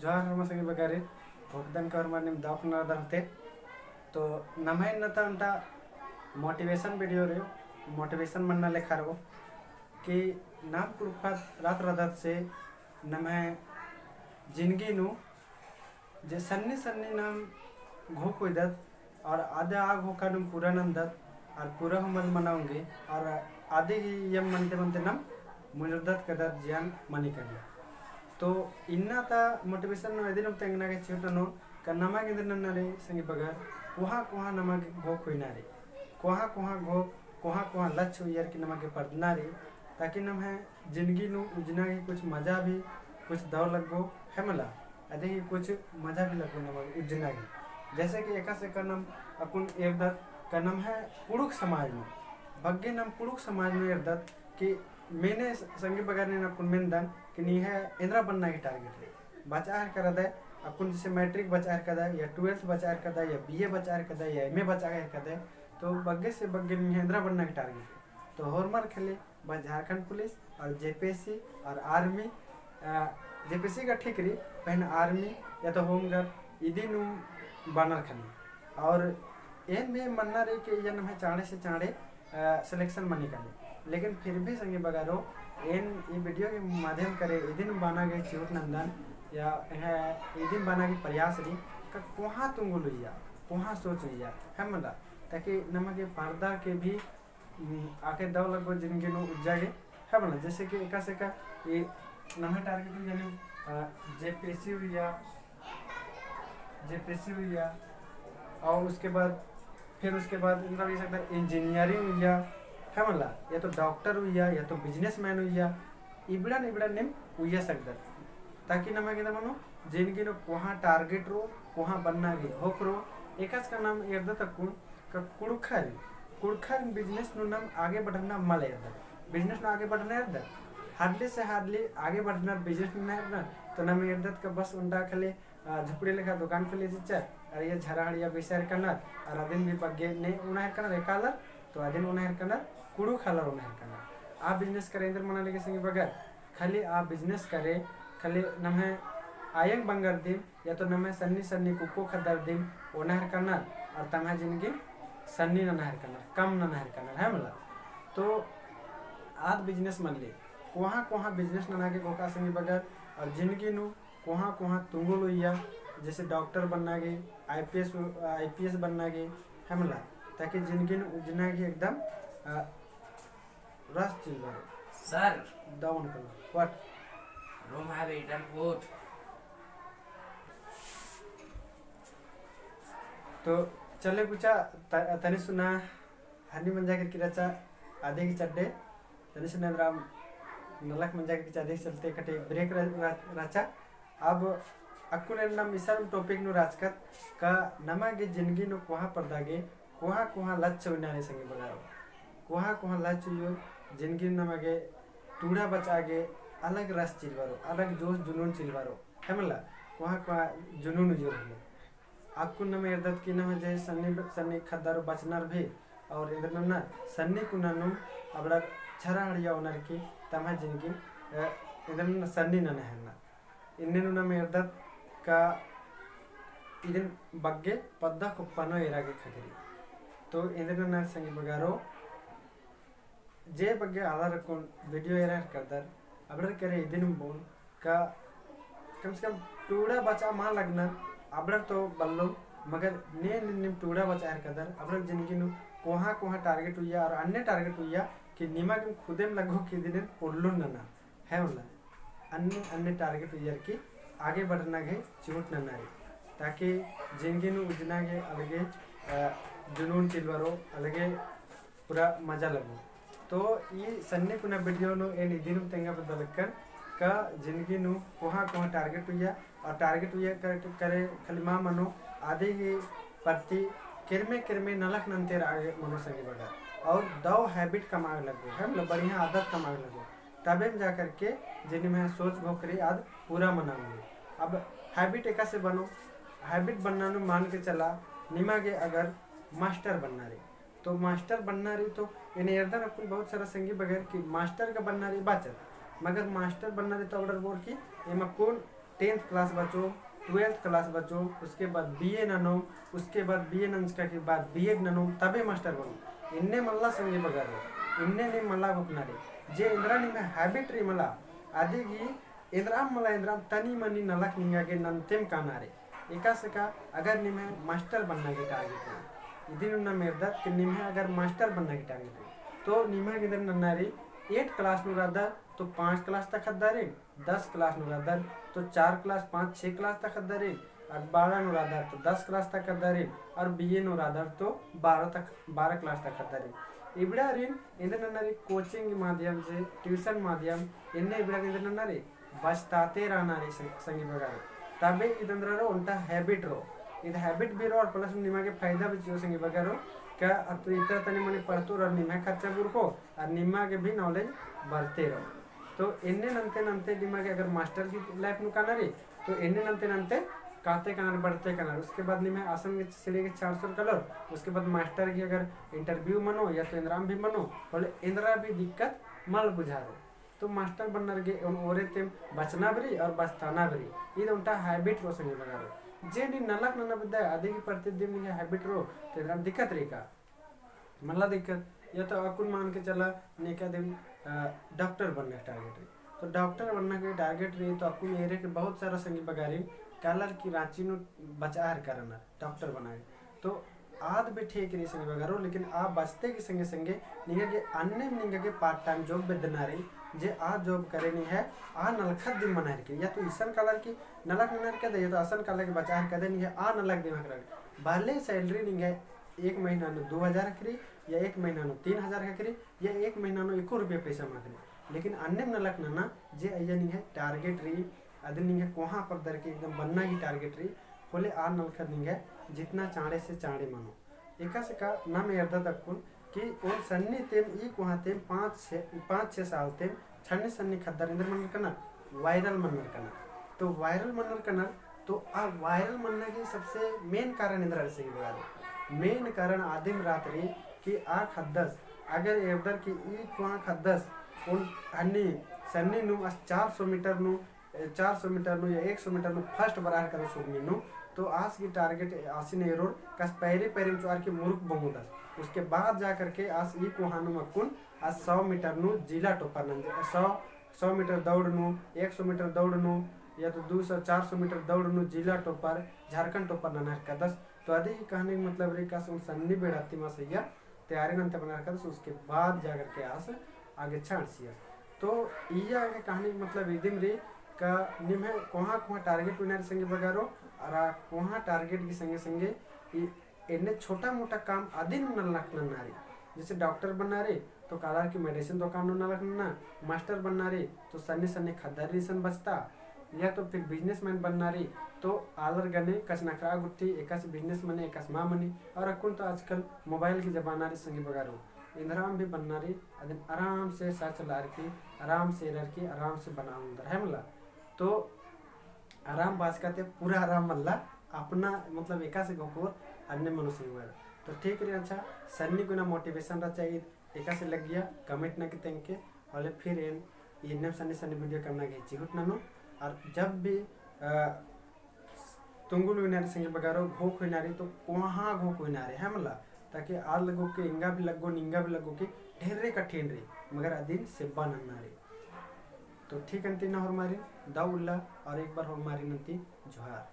जोहार हरमा संगे बगारे भोगदान का हरमा निम दाप ना दरते तो नमहे नता अंटा मोटिवेशन वीडियो रे मोटिवेशन मनना लेखा रो कि नाम कुरुफात रात रात से नमहे जिंदगी नु जे सन्नी सन्नी नाम घो कोइदत और आधे आग होका नम पूरा नंदत और पूरा हम मनाऊंगे और आधे यम मनते मनते नम मुजरदत कदर जियान मनी कर तो इन्ना ता मोटिवेशन नो एदिन तेंगना के चिटनो कन्नमा के दिन नरे संगी बगर कोहा नमा के घो खोइना रे कोहा लच यार की नमा के पढ़ना रे ताकि नम है जिंदगी नु उजना की कुछ मजा भी कुछ दौर लगो है मला अदे की कुछ मजा भी लगो नमा उजना की जैसे कि एका से कनम अपन एरदत कनम है पुरुष समाज में बग्गे नम पुरुष समाज में एरदत कि मैंने संगी बगर ने अपन मेंदन कि नहीं है इंद्रा बनना की टारगेट है बचा है कर दे अपन जैसे मैट्रिक बचा है कर दे या 12th बचा है कर दे या बीए बचा है कर दे या एमए बचा है कर दे तो बग्गे से बग्गे नहीं है इंद्रा बनना की टारगेट है तो हॉर्मर खेले बस झारखंड पुलिस और जेपीएससी और आर्मी जेपीएससी का ठीक रही पहन आर्मी या तो होमगार्ड इदी नु बनर खनी और एन में मनना रही कि यह नम चाड़े से चाड़े सिलेक्शन मनी करनी लेकिन फिर भी संगे बगारो इन ये वीडियो के माध्यम करे इदिन बना गए चिहुट नंदन या इदिन बना के प्रयास रही कोहा तुंगो लुइया कोहा सोच लिया है मला ताकि नमक के पर्दा के भी आके दव लगो जिनके नो उजागे है मला जैसे कि एका से का ये नम टारगेट यानी जेपीएससी हुई और उसके बाद इनका भी सकता इंजीनियरिंग हुई है मला या तो डॉक्टर हुआ या तो बिजनेसमैन हुआ इबड़ा निम हुआ सकता ताकि नमा के मनो जिनकी नो कोहा टारगेट रो कोहा बनना गे होक रो एकाच का नाम एरदा तक कुड़खर बिजनेस नो नाम आगे बढ़ना मल एरदा बिजनेस नो आगे बढ़ना एरदा हार्डली से हार्डली आगे बढ़ना बिजनेस में एरदा तो नाम एरदा का बस उंडा खाली झुपड़ी लेखा दुकान खोले जिच्चा और ये झराहड़िया बिसार करना और अदिन भी बग्गे ने उनाहर करना एकालर तो अदिन उनाहर करना कुड़ू खालर उनाहर करना आप बिजनेस करे इंद्र मना लेके संगे बगर खाली आप बिजनेस करे खाली नमे आयंग बंगर दिन या तो नमे सन्नी सन्नी कुको खदर दिन उनाहर करना और तमा जिंदगी सन्नी नहर करना कम नहर करना है मला तो आज बिजनेस मन ले कोहा बिजनेस नना के गोका संगे बगर और जिंदगी नु कोहा तुंगो लोइया जैसे डॉक्टर बनना गे आईपीएस बनना गे है मला ताकि जिंदगी नु उजना की एकदम रस चीज सर डाउन कर what room have eaten food तो चले पूछा तनी सुना हनी मंजा के किराचा आधे की चड्डे तनी सुना राम नलक मंजा के आधे चलते कटे ब्रेक राचा अब अक्कुने नम मिसल टॉपिक नु राजकत का नमा के जिंदगी नु कोहा पर्दागे कोहा लच उनाने संगे बगारो कोहा लच यो जिंदगी नमगे टूड़ा बचागे अलग रस चिलवारो अलग जोश जुनून चिलवारो है मला कोहा जुनून जो है आपको नम एरदत की नम जे सन्नी खद्दारो बचनर भी और इधर नम ना सन्नी कुनानु अबड़ा छरा हड़िया उनर की तमा जिंदगी इधर न सन्नी न नहना इन्ने नम एरदत का इधर बग्गे पद्दा कुप्पानो एरागे खगरी तो इधर न संगी बगारो जे बग्गे आधार को वीडियो एरर करदर अबड़र करे इदिन बोल का कम से कम टूड़ा बचा मान लगना अबड़र तो बल्लो मगर ने टूड़ा बचा एर करदर अबड़र जिंदगी नु कोहा टारगेट हुआ और अन्य टारगेट हुआ कि निमा के खुदे में लगो कि दिन पोडलो ना है वाला अन्य टारगेट हुआ कि आगे बढ़ना गए चोट न रे ताकि जिंदगी नु उजना गे अलगे जुनून चिलवारो अलगे पूरा मजा लगो तो ये सन्नी कुना वीडियो नो एन इदिनु तेंगा बदलकर का जिंदगी नु कोहा टारगेट हुआ और टारगेट हुआ करे खाली मा मनो आधे ही प्रति किरमे नलक नंतेर आगे मनो संगे बगा और दो हैबिट कमाए लगो है मतलब बढ़िया आदत कमाए लगो तबे में जा करके जिन में सोच भोकरी आज पूरा मनाऊंगी अब हैबिट एका से बनो हैबिट बनना नु मान के चला निमा के अगर मास्टर बनना रे तो मास्टर बनना रही तो इन्हें एरदन अपन बहुत सारा संगी बगैर कि मास्टर का बनना रही बाचल मगर मास्टर बनना रही तो ऑर्डर बोल की एमा कौन 10th क्लास बचो, 12th क्लास बचो, उसके बाद बीए ननो, उसके बाद बीए नंचका के बाद बीएड ननो तबे मास्टर बनो इन्ने मल्ला संगे बगारो इन्ने नि मल्ला गोपनारे जे इंद्रा नि में हैबिट री मला आदिगी इंद्राम मला इंद्राम तनी मनी नलक निंगा के नंतेम कानारे एका से का अगर नि में मास्टर बनना के टारगेट है इदिन न मेरदत कि नि में अगर मास्टर बनना के टारगेट है तो निमा के दिन नन्नारी 8 क्लास नु रादा तो 5 क्लास तक खद्दारे 10 क्लास नु रादा तो 4 क्लास 5-6 क्लास तक खद्दारे और 12 नु रादा तो 10 क्लास तक खद्दारे और बीए नु रादा तो 12 क्लास तक खद्दारे इबड़ा रिन इंदर नन्नारी कोचिंग माध्यम से ट्यूशन माध्यम इन्ने इबड़ा इंदर नन्नारी बचताते रहना रे संगी बगार तबे इदंद्र रो उनटा हैबिट रो इद हैबिट भी रो और प्लस निमा के फायदा भी जो संगी बगारो क्या तो इतना तनी मनी पढ़तो और निमा खर्चा बुरको और निमा के भी नॉलेज बढ़ते रहो तो इन्ने नंते नंते निमा के अगर मास्टर की लाइफ नु काना रे तो इन्ने नंते नंते काते कनार बढ़ते कनार उसके बाद निमा आसन के सीढ़ी के 400 कलर उसके बाद मास्टर की अगर इंटरव्यू मनो या तो इंद्राम भी मनो बोले इंद्रा भी दिक्कत मल बुझारो तो मास्टर बनना के ओरे तेम बचना बरी और बचताना बरी ये उनटा हैबिट रो संगे बगारो जे नी नलक नना बदा आधे की प्रतिदिन नि हैबिट रो तो दिक्कत रे का मला दिक्कत या तो अकुन मान के चला ने क्या दिन डॉक्टर बनने का टारगेट रे तो डॉक्टर बनने के टारगेट रे तो अकुन एरे के बहुत सारा संगी बगारी कलर की रांची नु बचार करना डॉक्टर बनाए तो आद भी ठीक रे संगे बगारो लेकिन आप बचते के संगे संगे निगे के अन्य निगे के पार्ट टाइम जॉब बेदना रे जे आ जॉब करे नहीं है आ नलखत दिन मनार के या तो ईसन कलर की नलक ननर के दे तो असन कलर के बचार कर दे नहीं है आ नलक दिमाग कर भले सैलरी नहीं है 1 महीना नु 2000 करी या 1 महीना नु 3000 का करी या 1 महीना नु 1 रुपया पैसा मांगने लेकिन अन्य नलक नना जे अय्या नहीं है टारगेट री अदन नहीं है कोहा पर दर के एकदम बनना ही टारगेट री खोले आ नलखत नहीं है जितना चाड़े से चाड़े मानो एका से का नाम यर्दा तक कि और सन्नी तेम ई कोहा तेम 5-6 साल तेम छन्नी सन्नी खद्दर इंदर मनर कना वायरल मनर कना तो वायरल मनर कना तो आ वायरल मनने की सबसे मेन कारण इंदर से बगा मेन कारण आदिम रात्रि कि आ खद्दस अगर एवदर की ई कोहा खद्दस उन अन्नी सन्नी नु 400 मीटर नु या 100 मीटर नु फर्स्ट बरार करो सुगनी नु तो आज की टारगेट आसिन एरोड कस पैरे पैरे चुआर के मुरुक बंगुदस उसके बाद जा करके आज ई कोहानु मकुन आज 100 मीटर नु जिला टोपर नंज 100 मीटर दौड़ नु 100 मीटर दौड़ नु या तो 200-400 मीटर दौड़ नु जिला टोपर झारखंड टोपर ननर कदस तो आदि की कहानी मतलब रे का सन्नी बेड़ाती मा सैया तैयारी नंतर बना कदस उसके बाद जा करके आस आगे छाड़ सिया तो इया के कहानी मतलब इदिम रे का निम है कोहा टारगेट विनर संगे बगारो और कोहा टारगेट की संगे संगे इन्हें छोटा मोटा काम आदि न रखना नारी जैसे डॉक्टर बनना रे तो कालार की मेडिसिन दुकान न रखना मास्टर बनना रे तो सन्नी सन्नी खद्दारी सन बचता या तो फिर बिजनेसमैन बनना रे तो आलर गने कच नखरा गुट्टी एकास बिजनेस मने एकास माँ मनी और अकुन तो आजकल मोबाइल की जबाना रे संगे बगारो इंद्राम भी बनना रे अदन आराम से सा चला रखी आराम से रखी आराम से बनाऊंदर है मला तो आराम बास करते पूरा आराम मल्ला अपना मतलब एका से गोकोर अन्य मनुष्य हुआ तो ठीक रहे अच्छा सन्नी को ना मोटिवेशन रहा चाहिए एका से लग गया कमेंट ना कितने के और फिर ये सन्नी सन्नी वीडियो करना के चिहुट ना नो और जब भी तुंगुल विनारी संगे बगारो घोक विनारी तो वहाँ घोक विनारे है मला ताकि आल लगो के इंगा भी लगो निंगा भी लगो के ढेरे कठिन रे मगर अदिन सेब्बा नन्ना रे तो ठीक अंती ना और मारी दाउल्ला और एक बार और मारी नंती जोहार।